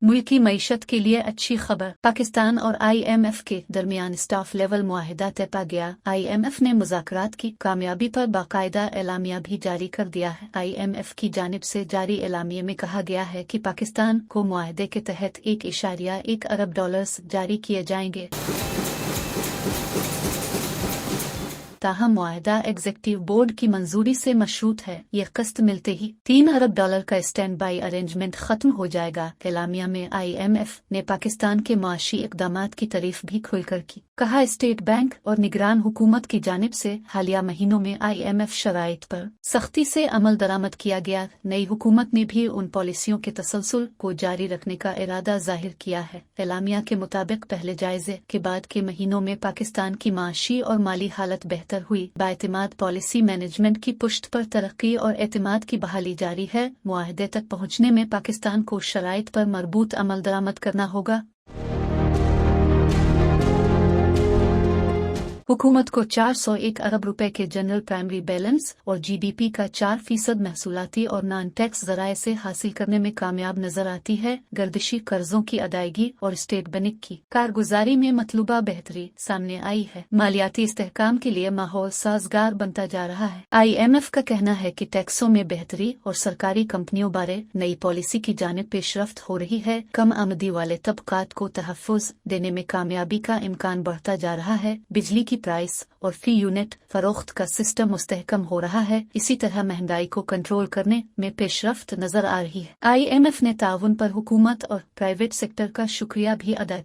मुल्की मईशत के लिए अच्छी खबर। पाकिस्तान और IMF के दरमियान स्टाफ लेवल मुआहिदा तय पा गया। IMF ने मुज़ाकरात की कामयाबी पर बाकायदा एलामिया भी जारी कर दिया है। IMF की जानिब से जारी एलामिये में कहा गया है कि पाकिस्तान को मुआहिदे के तहत $1.1 अरब जारी किए जाएंगे। ताहम मुआहिदा एग्जीक्यूटिव बोर्ड की मंजूरी से मशरूत है। ये किस्त मिलते ही $3 अरब का स्टैंड बाई अरेंजमेंट खत्म हो जाएगा। एलामिया में IMF ने पाकिस्तान के मुआशी इक़दामात की तारीफ भी खुलकर की। कहा, स्टेट बैंक और निगरान हुकूमत की जानिब से हालिया महीनों में IMF शराइत पर सख्ती से अमल दरामद किया गया। नई हुकूमत ने भी उन पॉलिसियों के तसलसल को जारी रखने का इरादा जाहिर किया है। एलामिया के मुताबिक पहले जायजे के बाद के महीनों में पाकिस्तान की माशी और माली हालत बेहतर हुई। बाएतिमाद पॉलिसी मैनेजमेंट की पुष्ट पर तरक्की और एतमाद की बहाली जारी है। मुआहदे तक पहुँचने में पाकिस्तान को शराइत पर मरबूत अमल दरामद करना होगा। हुकूमत को 401 अरब रुपए के जनरल प्राइमरी बैलेंस और GDP का 4% महसूलाती और नॉन टैक्स जराए से हासिल करने में कामयाब नजर आती है। गर्दिशी कर्जों की अदायगी और स्टेट बैंक की कारगुजारी में मतलूबा बेहतरी सामने आई है। मालियाती इस्तेहकाम के लिए माहौल साजगार बनता जा रहा है। IMF का कहना है कि टैक्सों में बेहतरी और सरकारी कंपनियों बारे नई पॉलिसी की जानिब पेशरफ्त हो रही है। कम आमदी वाले तबकात को तहफ़्फ़ुज़ देने में कामयाबी का इम्कान बढ़ता जा रहा है। बिजली की प्राइस और फी यूनिट फरोख्त का सिस्टम मुस्तहकम हो रहा है। इसी तरह महंगाई को कंट्रोल करने में पेशरफ्त नजर आ रही है। IMF ने ताउन पर हुकूमत और प्राइवेट सेक्टर का शुक्रिया भी अदा किया।